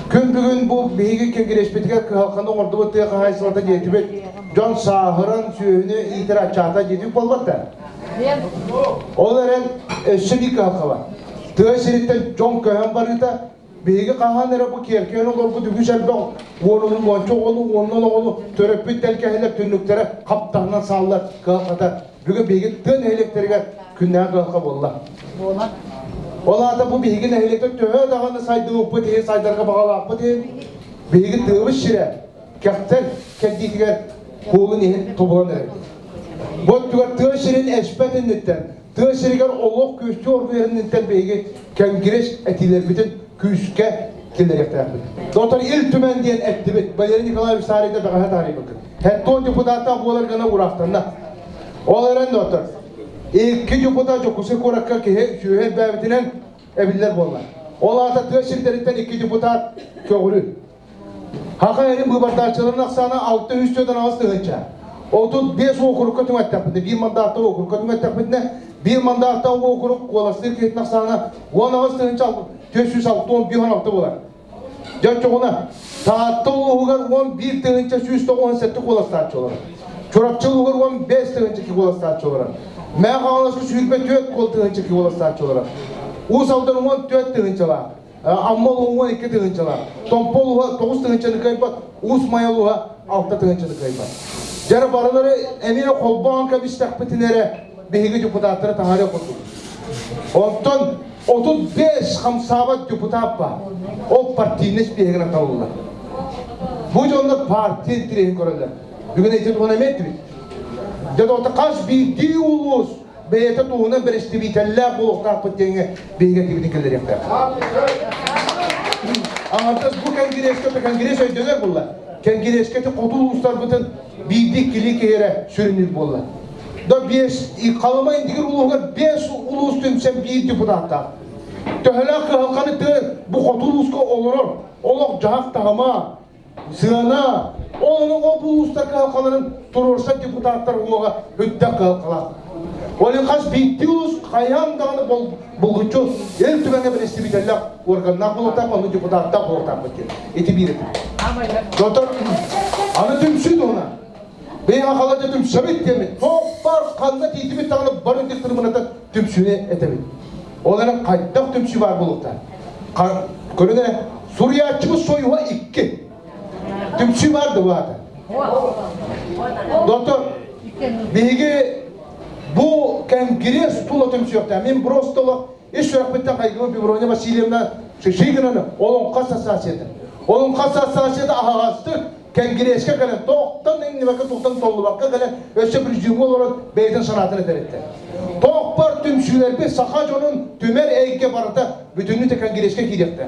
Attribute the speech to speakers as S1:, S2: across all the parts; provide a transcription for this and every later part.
S1: Gün bugün bu beygi kengireşpetiga halkanda ordu botuya kahaysalata jetibet John Saharan suyunu itirakçata jetip bolbatta. Olaren şebik halka var. Tığa şeritten John Köhen barıta beygi kahanlara bu kerken olur bu dügüsel dağ. Oğlunun bonço oğlu töröpüt telkeheler tünlüklere kaptandan sağlar halkata. Bugün beygi tın elektriğe künden halka bolla. Olada bu beygin ehliyetle töhe dağını saydığı upu diye saydarga bağlı akpı diye beygin tığmış şire kekter kendikler kolun ehin tobulan ere bu tügar tığ şirin eşpeten nitten tığ şirigar oğluk küçü orgu yerin nitten beygin kengireş etiler bütün küçüke killer yakta doktor il tümen diyen etti bit Valeri Nikolaevich tarihinde beğen tarihi bakın hatta o deputata buğular gana uğraktığında oğların doktor İki deputat jokusu korakka ki şüher bevtinen evliler bollar. Olata tüeşirlerinden iki deputat köğürü. Haka erin bu bardaçların aksana 600'den az tığınca. 35 okurukka tüm etapında bir mandatta okurukka tüm etapında bir mandatta okuruk kolasır ki aksana 10 az tığınca 406 bir hafta bolar. Jaçoğuna taatta oğugar 11 tığınca 117 kolasır çolar. Çorapçıl oğugar 15 tığınca ki kolasır çolar. Men ağlasın sürükme tüet koltuğun çıkı olasılar çolara. Usavdan 14 tığınçalar. Ammal 12 tığınçalar. Tompol 9 tığınçalı kayıpat. Usmayalı 6 tığınçalı kayıpat. Jara baraları emine kolbanka biş takpetinere behigi deputatları tahare koyduk. Ondan 35 hamsabat deputat var. O partinin behigine tavırlar. Bu jonda parti direğin korarlar. Bugün eğitim ona emetti. Jadi otak kaç bir ulus beyete tuğuna bir istibiteller bulukta pıttığını beyge gibi dikkaller yapar. Anlattız bu kengireşke ödüler bunlar. Kengireşke kutu uluslar bütün bildik kilik yere sürünür bunlar. Da beş kalmayın digir uluğlar 5 ulus tümsen bir deputatta. Töhelak halkanı bu kutu uluska olur. Oluk cahak tahama. Sığana, onun o bu uluslararası halkaların turursa deputatlar oğluğa hüdde halkalar. Onun kaç bitti ulus kayan dağını bulgucu, el tümene bir istibiteller organlar buluktan, onun deputatlar buluktan bakıyor. Eti bir eti. Doktor, anı tümsüydü ona. Bey hakalarca tümsebit demin. Toplar kanına titibit dağını barın diktirmine de tümsüne etemit. Onların kaydak tümsü var buluktan. Görünene, Suriyeçimiz soyuğa 2. Tümsü vardı bu adam. Doktor, bilgi bu kengiriye stula tümsü yoktu. Ben brostolu iş öğretmekten kaygımı bir bronye basilyemden şey gününü. Onun kas hassasiyeti. Onun kas hassasiyeti ahağastı. Kengiriye eşke gelen toğuktan en vakit toğuktan tollu bakka gelen öşe bir cümle olarak beyden sanatını teretti. Toğuklar tümsüler bir sakaconun tümer eğke barata bütünlüğü de kengiriye eşke giyecekti.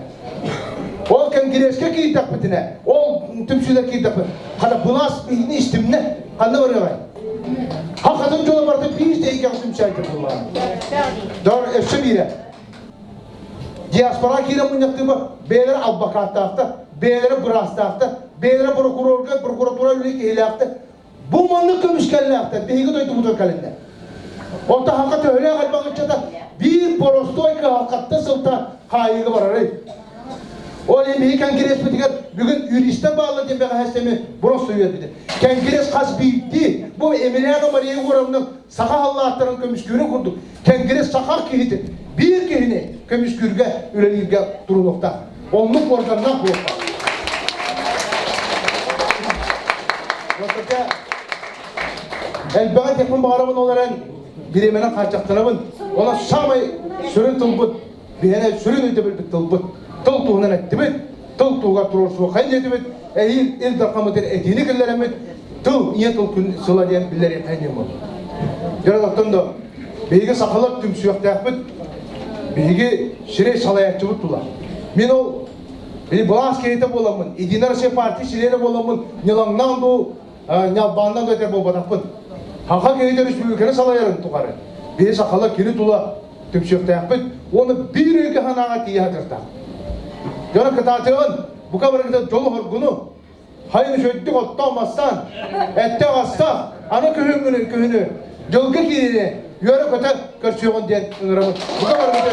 S1: Ol kengireşke ki takpetine, ol tümsüler ki takpet. Kana bulas bihni istimne, kana var ya. Hakikaten çoğu vardı bir işte iki akşam şahit bunlar. Dör efşe bire. Diaspora kire munyaktı bu. Beyler albakatta hafta, beyler brasta hafta, beyler prokuratura üyelik eylakta. Bu manlık kömüşkenli hafta, behiği doydu bu da kalende. Orta hakikaten öyle kalbakça da bir porostoy ki hakikaten sılta hayiği var arayı. O emeği kengireş bitiger bugün yürüyüşte bağlı diye ben hastemi burası söyledi. Kengireş kas bitti. Bu Emiliano Maria Guram'ın saka Allah'tan kömüşkürü kurdu. Kengireş saka kihiti. Bir kihini kömüşkürge ürelirge durulukta. Onluk organdan bulukta. Yoksa elbette yapın bağıramın olarak birimine kaçaktırımın. Ona şamay sürün tılbıt. Bihene sürün ödebir bir tılbıt. Tıl tuğunan ettimit, tıl tuğuğa turursuğu kayın ettimit, el darkamıdır etini kıllarımit, tıl, niye tıl kün sıla diyen billeri kayın ettimit. Yaradaktan da, beygi sakalar tümsü yok deyakmit, beygi şirey salayakçı buttular. Men ol, beni bulas keyite bolamın, İdinarşı Parti şireyre bolamın, nyalandan doğu, nyalbandan da öter bol badakmit. Haka keyite rüsbülükene salayarın tukarı. Beygi sakalar kiri tula tümsü yok deyakmit, onu bir ülke hanağa diye hatırtar. Yana kıtatığın bu kabarıkta yolu horgunu hayını şöydük otlamazsan ette asla ana köhünü yılgı kirini yöre köte karşıyon diyen ınıramı bu kabarıkta